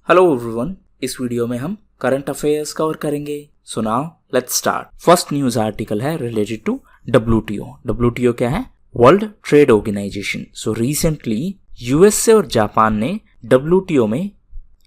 Hello everyone, इस video में हम करंट अफेयर्स कवर करेंगे। So now let's start. First news article है रिलेटेड टू WTO। WTO क्या है? World trade organization. So recently USA और जापान ने WTO में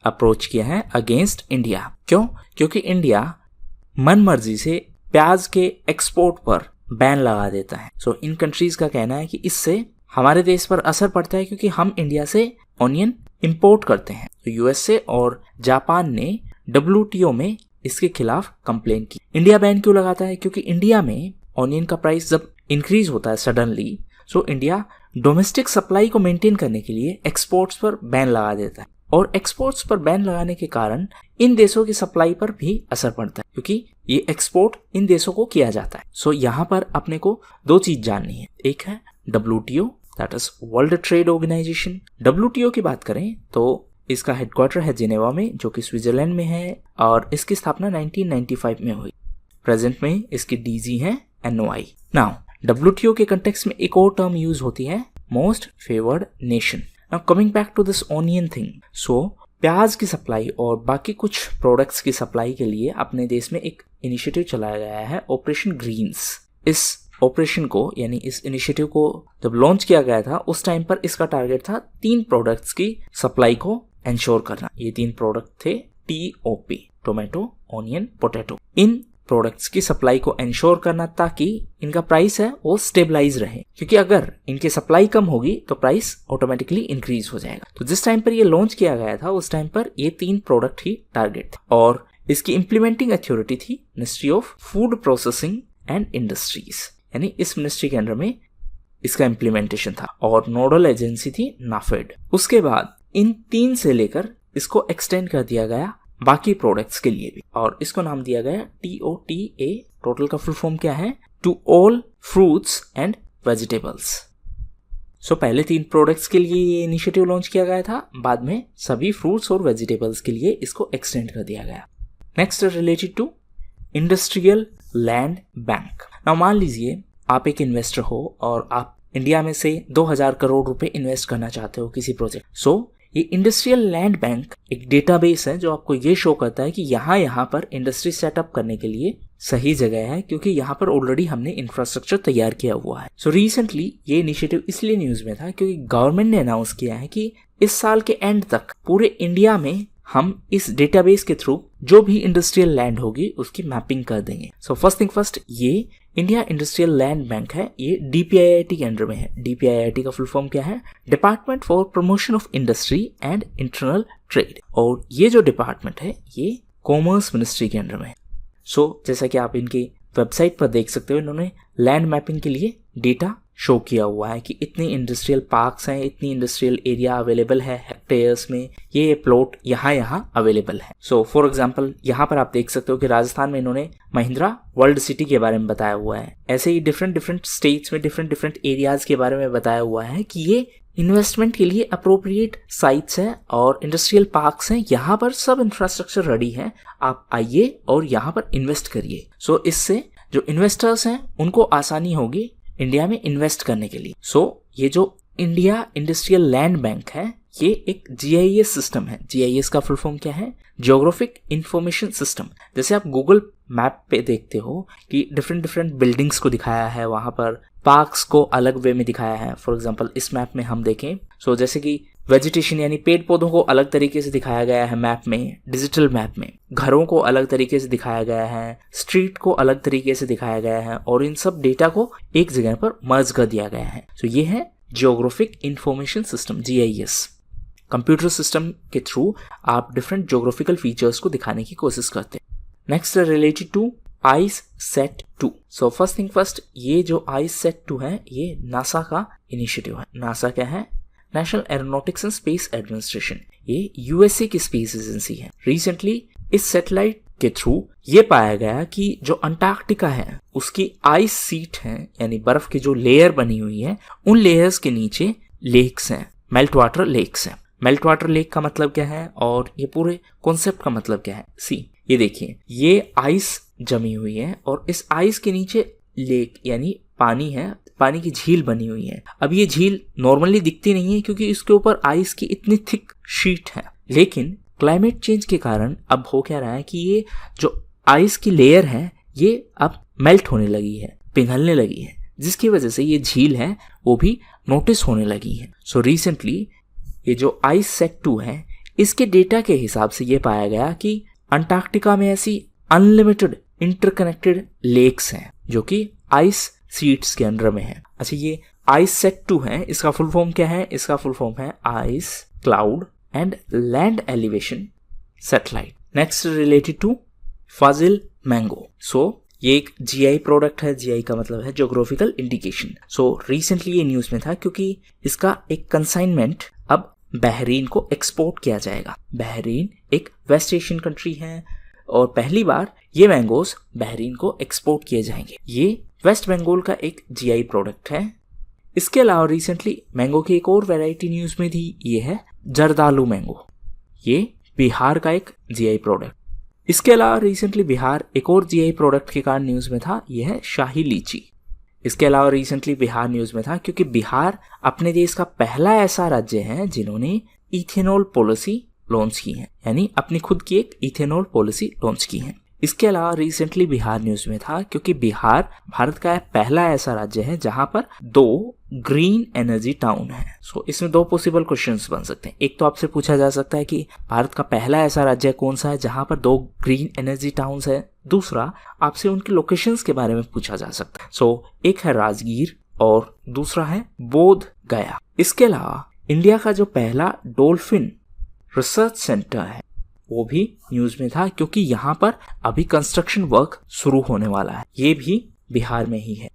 अप्रोच किया है अगेंस्ट इंडिया। क्यों? क्योंकि इंडिया मन मर्जी से प्याज के एक्सपोर्ट पर बैन लगा देता है। सो इन कंट्रीज का कहना है कि इससे हमारे देश पर असर पड़ता है क्योंकि हम इंडिया से ऑनियन इंपोर्ट करते हैं। तो यूएसए और जापान ने WTO में इसके खिलाफ कंप्लेन की। इंडिया बैन क्यों लगाता है? क्योंकि इंडिया में ऑनियन का प्राइस जब इंक्रीज होता है suddenly, so India domestic supply को मेंटेन करने के लिए एक्सपोर्ट्स पर बैन लगा देता है। और एक्सपोर्ट्स पर बैन लगाने के कारण इन देशों की सप्लाई पर भी असर पड़ता है क्योंकि ये एक्सपोर्ट इन देशों को किया जाता है। सो यहाँ पर अपने को दो चीज जाननी है। एक है WTO, that is world trade organization. WTO की बात करें तो इसका हेडक्वार्टर है जिनेवा में, जो कि स्विट्जरलैंड में है, और इसकी स्थापना 1995 में हुई। प्रेजेंट में इसकी DG है NOI। नाउ WTO के कंटेक्स्ट में एक और टर्म यूज होती है, most favoured nation. Now coming back to this onion thing. So प्याज की सप्लाई और बाकी कुछ प्रोडक्ट्स की सप्लाई के लिए अपने देश में एक इनिशिएटिव चलाया गया है, ऑपरेशन ग्रीन्स। इस ऑपरेशन को यानी इस इनिशिएटिव को जब लॉन्च किया गया था उस टाइम पर इसका टारगेट था 3 प्रोडक्ट्स की सप्लाई को एंश्योर करना। ये 3 प्रोडक्ट थे TOP, टोमेटो, ऑनियन, पोटैटो। इन प्रोडक्ट्स की सप्लाई को एंश्योर करना ताकि इनका प्राइस है वो स्टेबलाइज रहे, क्योंकि अगर इनकी सप्लाई कम होगी तो प्राइस ऑटोमेटिकली इंक्रीज हो जाएगा। तो जिस टाइम पर ये लॉन्च किया गया था उस टाइम पर ये 3 प्रोडक्ट ही टारगेट थे और इसकी इंप्लीमेंटिंग अथॉरिटी थी ministry of food processing and industries, यानी इस मिनिस्ट्री के अंडर में इसका इम्प्लीमेंटेशन था, और नोडल एजेंसी थी नाफेड। उसके बाद इन 3 से लेकर इसको एक्सटेंड कर दिया गया बाकी प्रोडक्ट्स के लिए भी, और इसको नाम दिया गया TOTA। टोटल का फुल फॉर्म क्या है? To all fruits and vegetables. So पहले 3 प्रोडक्ट्स के लिए ये इनिशिएटिव लॉन्च किया गया था, बाद में सभी फ्रूट्स और वेजिटेबल्स के लिए इसको एक्सटेंड कर दिया गया। Next related to industrial land bank. Now मान लीजिए आप एक इन्वेस्टर हो और आप इंडिया में से 2000 करोड़ रुपए इन्वेस्ट करना चाहते हो किसी प्रोजेक्ट। सो ये इंडस्ट्रियल लैंड बैंक एक डेटाबेस है जो आपको ये शो करता है कि यहाँ पर इंडस्ट्री सेटअप करने के लिए सही जगह है, क्योंकि यहाँ पर ऑलरेडी हमने इंफ्रास्ट्रक्चर तैयार किया हुआ है। सो रिसेंटली ये इनिशिएटिव इसलिए न्यूज में था क्योंकि गवर्नमेंट ने अनाउंस किया है कि इस साल के एंड तक पूरे इंडिया में हम इस डेटाबेस के थ्रू जो भी इंडस्ट्रियल लैंड होगी उसकी मैपिंग कर देंगे। सो फर्स्ट थिंग फर्स्ट, ये इंडिया इंडस्ट्रियल लैंड बैंक है, ये DPIIT के अंडर में है। DPIIT का फुल फॉर्म क्या है? Department for promotion of industry and internal trade, और ये जो डिपार्टमेंट है ये कॉमर्स मिनिस्ट्री के अंडर में है। सो जैसा कि आप इनकी वेबसाइट पर देख सकते हो, इन्होंने लैंड मैपिंग के लिए डेटा शो किया हुआ है कि इतनी इंडस्ट्रियल पार्क्स हैं, इतनी इंडस्ट्रियल एरिया अवेलेबल है हेक्टेयर्स में, ये प्लॉट यहाँ अवेलेबल है। सो फॉर एग्जांपल यहाँ पर आप देख सकते हो कि राजस्थान में इन्होंने महिंद्रा वर्ल्ड सिटी के बारे में बताया हुआ है। ऐसे ही डिफरेंट स्टेट्स में डिफरेंट एरियाज के बारे में बताया हुआ है कि ये इन्वेस्टमेंट के लिए अप्रोप्रिएट साइट्स हैं और इंडस्ट्रियल पार्क्स हैं, यहाँ पर सब इंफ्रास्ट्रक्चर रेडी है, आप आइए और यहाँ पर इन्वेस्ट करिए। सो इससे जो इन्वेस्टर्स हैं उनको आसानी होगी इंडिया में इन्वेस्ट करने के लिए। सो ये जो इंडिया इंडस्ट्रियल लैंड बैंक है ये एक GIS सिस्टम है। GIS का फुल फॉर्म क्या है? Geographic information system. जैसे आप गूगल मैप पे देखते हो कि डिफरेंट बिल्डिंग्स को दिखाया है, वहां पर पार्क्स को अलग वे में दिखाया है। फॉर एग्जांपल इस मैप में हम देखें, सो जैसे कि वेजिटेशन यानी पेड़ पौधों को अलग तरीके से दिखाया गया है मैप में, डिजिटल मैप में घरों को अलग तरीके से दिखाया गया है, स्ट्रीट को अलग तरीके से दिखाया गया है, और इन सब डेटा को एक जगह पर मर्ज कर दिया गया है। सो ये है geographic information system, GIS। Computer system के थ्रू आप डिफरेंट जियोग्राफिकल फीचर्स को दिखाने की कोशिश करते हैं। Next related to ICESat-2। So first thing first, ये जो ICESat-2 है ये नासा का इनिशिएटिव है। नासा क्या है? National aeronautics and space administration. ये USA की स्पेस एजेंसी है। रिसेंटली इस सैटेलाइट के थ्रू ये पाया गया कि जो अंटार्कटिका है उसकी आइस सीट है, यानी बर्फ की जो लेयर बनी हुई है उन लेयर्स के नीचे लेक्स हैं, मेल्ट वाटर लेक्स हैं। मेल्ट वाटर लेक का मतलब क्या है और ये पूरे कॉन्सेप्ट का मतलब क्या है? ये देखिए, ये आइस जमी हुई है और इस आइस के नीचे लेक यानी पानी है, पानी की झील बनी हुई है। अब ये झील नॉर्मली दिखती नहीं है क्योंकि इसके ऊपर आइस की इतनी थिक शीट है, लेकिन क्लाइमेट चेंज के कारण अब हो क्या रहा है कि ये जो आइस की लेयर है ये अब मेल्ट होने लगी है, पिघलने लगी है, जिसकी वजह से ये झील है वो भी नोटिस होने लगी है। सो रिसेंटली ये जो ICESat-2 है इसके डेटा के हिसाब से ये पाया गया कि अंटार्कटिका में ऐसी अनलिमिटेड इंटरकनेक्टेड लेक्स हैं जो कि आइस शीट्स के अंडर में है। अच्छा, ये ICESat-2 है, इसका फुल फॉर्म क्या है? इसका फुल फॉर्म है ice cloud and land elevation satellite. Next related to Fazil mango. So ये एक GI प्रोडक्ट है। GI का मतलब है ज्योग्राफिकल इंडिकेशन। सो रिसेंटली ये न्यूज में था क्योंकि इसका एक कंसाइनमेंट अब बहरीन को एक्सपोर्ट किया जाएगा। बहरीन एक वेस्ट एशियन कंट्री है और पहली बार ये मैंगोस बहरीन को एक्सपोर्ट किए जाएंगे। ये वेस्ट बंगाल का एक GI प्रोडक्ट है। इसके अलावा रिसेंटली मैंगो की एक और वैरायटी न्यूज में थी, ये है जर्दालू मैंगो। ये बिहार का एक GI प्रोडक्ट। इसके अलावा रिसेंटली बिहार एक और GI प्रोडक्ट के कारण न्यूज में था, यह है शाही लीची। इसके अलावा रिसेंटली बिहार न्यूज में था क्योंकि बिहार अपने देश का पहला ऐसा राज्य है जिन्होंने इथेनॉल पॉलिसी लॉन्च की है, यानी अपनी खुद की एक इथेनॉल पॉलिसी लॉन्च की है। इसके अलावा रिसेंटली बिहार न्यूज में था क्योंकि बिहार भारत का पहला ऐसा राज्य है जहां पर 2 ग्रीन एनर्जी टाउन है। सो इसमें 2 पॉसिबल क्वेश्चंस बन सकते हैं। एक तो आपसे पूछा जा सकता है कि भारत का पहला ऐसा राज्य कौन सा है जहां पर 2 ग्रीन एनर्जी टाउन्स है। दूसरा, आपसे उनके लोकेशंस के बारे में पूछा जा सकता है। सो एक है राजगीर और दूसरा है बोध गया। इसके अलावा इंडिया का जो पहला डॉल्फिन रिसर्च सेंटर है वो भी न्यूज में था क्योंकि यहाँ पर अभी कंस्ट्रक्शन वर्क शुरू होने वाला है। ये भी बिहार में ही है।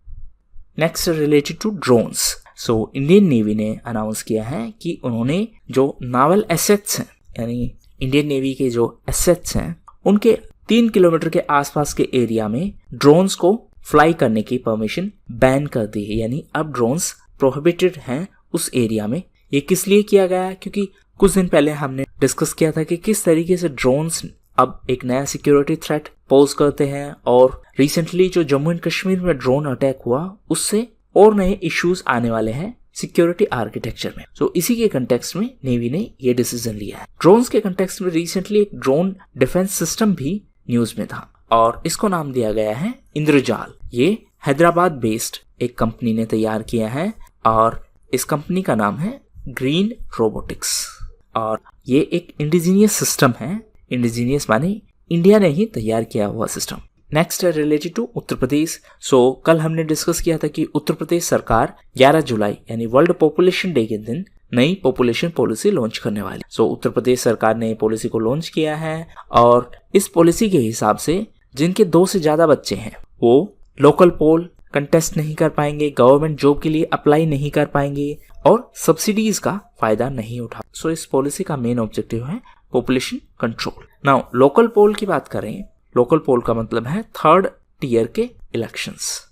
Next related to drones. So Indian navy ने अनाउंस किया है कि उन्होंने जो नावल एसेट्स हैं, यानी इंडियन नेवी के जो एसेट्स हैं, उनके 3 किलोमीटर के आसपास के एरिया में ड्रोन्स को फ्लाई करने की परमिशन बैन कर दी है। यानी अब ड्रोन्स प्रोहिबिटेड हैं उस एरिया में। ये किस लिए किया गया है? क्योंकि कुछ दिन पहले हमने डिस्कस किया था कि किस तरीके से ड्रोन्स अब एक नया सिक्योरिटी थ्रेट पोज करते हैं और रिसेंटली जो जम्मू एंड कश्मीर में ड्रोन अटैक हुआ उससे और नए इश्यूज आने वाले हैं सिक्योरिटी आर्किटेक्चर में। सो इसी के कंटेक्स्ट में नेवी ने ये डिसीजन लिया है। ड्रोन्स के कंटेक्स्ट में रिसेंटली एक ड्रोन डिफेंस सिस्टम भी न्यूज में था और इसको नाम दिया गया है इंद्रजाल। ये हैदराबाद बेस्ड एक कंपनी ने तैयार किया है और इस कंपनी का नाम है ग्रीन रोबोटिक्स और ये एक इंडिजीनियस सिस्टम है। इंडिजीनियस माने इंडिया ने ही तैयार किया हुआ सिस्टम। नेक्स्ट है रिलेटेड टू उत्तर प्रदेश। सो कल हमने डिस्कस किया था कि उत्तर प्रदेश सरकार 11 जुलाई यानी वर्ल्ड पॉपुलेशन डे के दिन नई पॉपुलेशन पॉलिसी लॉन्च करने वाली। सो उत्तर प्रदेश सरकार ने पॉलिसी को लॉन्च किया है और इस पॉलिसी के हिसाब से जिनके 2 से ज्यादा बच्चे हैं वो लोकल पोल कंटेस्ट नहीं कर पाएंगे, गवर्नमेंट जॉब के लिए अप्लाई नहीं कर पाएंगे और सब्सिडीज का फायदा नहीं उठा। सो इस पॉलिसी का मेन ऑब्जेक्टिव है पॉपुलेशन कंट्रोल। नाउ लोकल पोल की बात करें, लोकल पोल का मतलब है 3rd टियर के इलेक्शंस।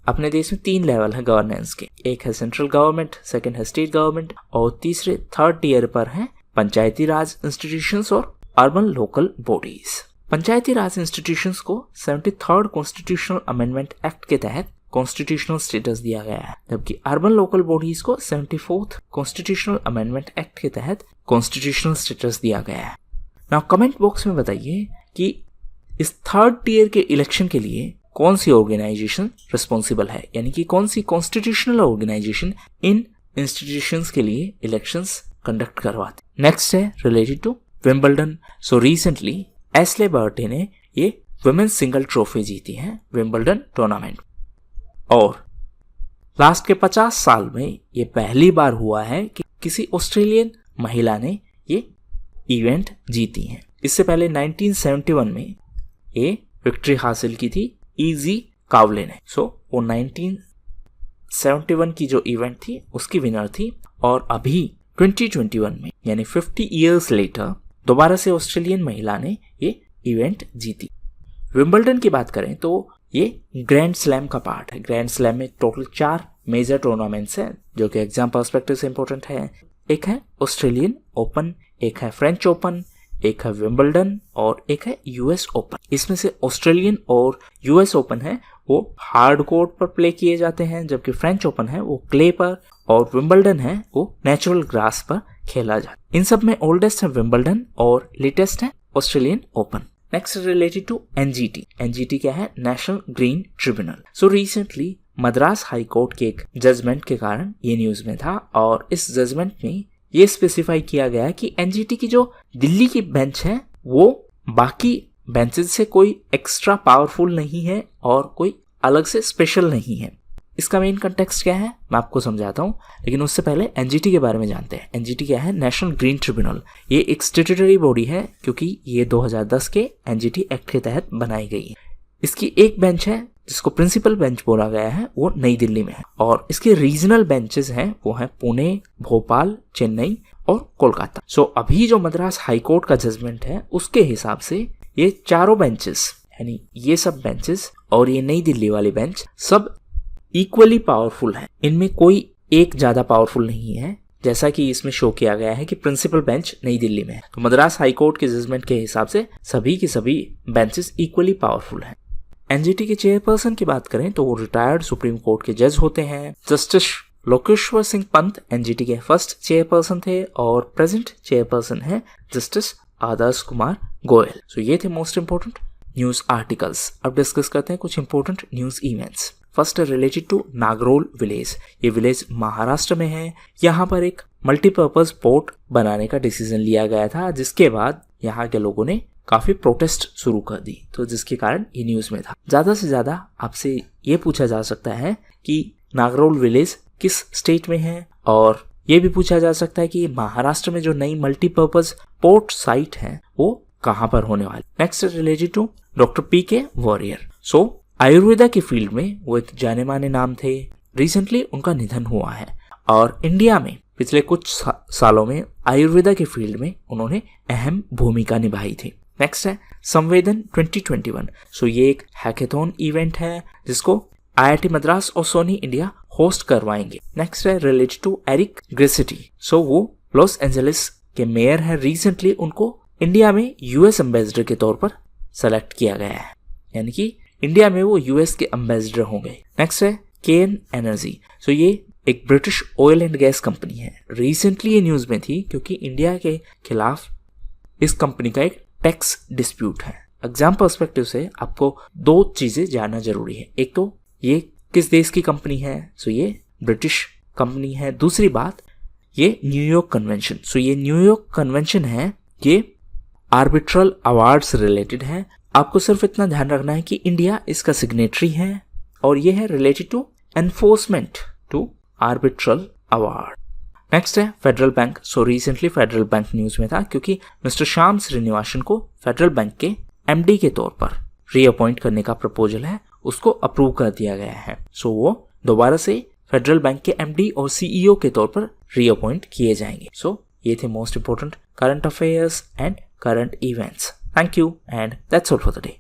अपने देश में 3 लेवल है गवर्नेंस के। एक है सेंट्रल गवर्नमेंट, सेकंड है स्टेट गवर्नमेंट और तीसरे 3rd टियर पर है पंचायती राज इंस्टीट्यूशंस और अर्बन लोकल बॉडीज। पंचायती राज इंस्टीट्यूशंस को 73rd कॉन्स्टिट्यूशनल अमेंडमेंट एक्ट के तहत कॉन्स्टिट्यूशनल स्टेटस दिया गया है, जबकि अर्बन लोकल बॉडीज को 74th कॉन्स्टिट्यूशनल अमेंडमेंट एक्ट के तहत कॉन्स्टिट्यूशनल स्टेटस दिया गया है। नाउ कमेंट बॉक्स में बताइए कि इस 3rd टियर के इलेक्शन के लिए कौन सी ऑर्गेनाइजेशन रिस्पॉन्सिबल है, यानी कि कौन सी कॉन्स्टिट्यूशनल ऑर्गेनाइजेशन इन इंस्टीट्यूशंस के लिए इलेक्शंस कंडक्ट करवाती। नेक्स्ट है related to Wimbledon. So recently Ashleigh Barty ने ये वुमेन्स सिंगल ट्रॉफी जीती है विंबलडन टूर्नामेंट और लास्ट के 50 साल में ये पहली बार हुआ है कि किसी ऑस्ट्रेलियन महिला ने ये इवेंट जीती है। इससे पहले 1971 में ये विक्ट्री हासिल की थी इजी कावले ने। सो वो 1971 की जो इवेंट थी उसकी विनर थी और अभी 2021 में यानी 50 इयर्स लेटर दोबारा से ऑस्ट्रेलियन महिला ने ये इवेंट जीती। विंबलडन की बात करें तो ये ग्रैंड स्लैम का पार्ट है। ग्रैंड स्लैम में टोटल 4 मेजर टूर्नामेंट्स हैं जो कि एग्जाम पर्सपेक्टिव से इंपॉर्टेंट है। एक है ऑस्ट्रेलियन ओपन, एक है फ्रेंच ओपन, एक है विंबलडन और एक है यूएस ओपन। इसमें से ऑस्ट्रेलियन और यूएस ओपन है वो हार्ड कोर्ट पर प्ले किए जाते हैं, जबकि फ्रेंच ओपन है वो क्ले पर और विंबलडन है वो नेचुरल ग्रास पर खेला जाता है। इन सब में ओल्डेस्ट है विंबलडन और लेटेस्ट है Australian Open. Next related to NGT. NGT क्या है? National green tribunal. So recently Madras high court के एक जजमेंट के कारण ये न्यूज में था और इस जजमेंट में ये स्पेसिफाई किया गया कि एनजीटी की जो दिल्ली की बेंच है वो बाकी बेंचेस से कोई एक्स्ट्रा पावरफुल नहीं है और कोई अलग से स्पेशल नहीं है। इसका मेन कंटेक्स्ट क्या है मैं आपको समझाता हूँ, लेकिन उससे पहले एनजीटी के बारे में जानते हैं। एनजीटी क्या है? National green tribunal. ये एक स्टैट्यूटरी बॉडी है क्योंकि ये 2010 के एनजीटी एक्ट के तहत बनाई गई है। इसकी एक बेंच है जिसको प्रिंसिपल बेंच बोला गया है, वो नई दिल्ली में है और इसके रीजनल बेंचेस हैं वो हैं पुणे, भोपाल, चेन्नई और कोलकाता। सो अभी जो मद्रास हाई कोर्ट का जजमेंट है उसके हिसाब से ये चारों बेंचेस यानी ये सब बेंचेस और ये नई दिल्ली वाली बेंच सब इक्वली पावरफुल है। इनमें कोई एक ज्यादा पावरफुल नहीं है, जैसा कि इसमें शो किया गया है कि प्रिंसिपल बेंच नई दिल्ली में है। तो मद्रास हाई कोर्ट के जजमेंट के हिसाब से सभी की सभी बेंचेस इक्वली पावरफुल हैं। एनजीटी के चेयरपर्सन की बात करें तो वो रिटायर्ड सुप्रीम कोर्ट के जज होते हैं। जस्टिस लोकेश्वर सिंह पंत एनजीटी के फर्स्ट चेयरपर्सन थे और प्रेजेंट चेयरपर्सन है जस्टिस आदर्श कुमार गोयल। सो ये थे मोस्ट इंपोर्टेंट न्यूज आर्टिकल्स। अब डिस्कस करते हैं कुछ important news events. First related to Nagrol village. ये विलेज महाराष्ट्र में है। यहाँ पर एक मल्टीपर्पज पोर्ट बनाने का डिसीजन लिया गया था, जिसके बाद यहाँ के लोगों ने काफी प्रोटेस्ट शुरू कर दी, तो जिसके कारण ये न्यूज में था। ज्यादा से ज्यादा आपसे ये पूछा जा सकता है कि नागरोल विलेज किस स्टेट में है, और ये भी पूछा जा सकता है कि महाराष्ट्र में जो नई मल्टीपर्पज पोर्ट साइट है वो कहाँ पर होने वाली। Next related to doctor PK Warrier. So Ayurveda की फील्ड में वो एक जाने माने नाम थे। रिसेंटली उनका निधन हुआ है और इंडिया में पिछले कुछ सालों में आयुर्वेदा के फील्ड में उन्होंने अहम भूमिका निभाई थी। नेक्स्ट है संवेदन 2021। सो ये एक हैकेथॉन इवेंट है जिसको आईआईटी मद्रास और सोनी इंडिया होस्ट करवाएंगे। नेक्स्ट है रिलेटेड टू एरिक ग्रेसिटी। सो वो लॉस एंजलिस के मेयर है। रिसेंटली उनको इंडिया में यूएस एम्बेसडर के तौर पर सेलेक्ट किया गया है, यानी कि इंडिया में वो यूएस के एम्बेसडर होंगे। नेक्स्ट है केन एनर्जी। सो ये एक British oil and gas company है। रिसेंटली ये न्यूज में थी क्योंकि इंडिया के खिलाफ इस कंपनी का एक टैक्स डिस्प्यूट है। एग्जाम पर्सपेक्टिव से आपको दो चीजें जानना जरूरी है। एक तो ये किस देश की कंपनी है, सो ये ब्रिटिश कंपनी है। दूसरी बात ये न्यूयॉर्क कन्वेंशन। सो ये न्यूयॉर्क कन्वेंशन है, ये आर्बिट्रल अवार्ड्स रिलेटेड है। आपको सिर्फ इतना ध्यान रखना है कि इंडिया इसका सिग्नेटरी है और ये है related to enforcement to arbitral award. Next है federal bank. So recently federal bank news में था क्योंकि मिस्टर श्याम श्रीनिवासन को फेडरल बैंक के एमडी के तौर पर रीअपॉइंट करने का प्रपोजल है, उसको अप्रूव कर दिया गया है। सो वो दोबारा से फेडरल बैंक के एमडी और सीईओ के तौर पर रीअपॉइंट किए जाएंगे। सो ये थे most important current affairs and current events. Thank you, and that's all for the day.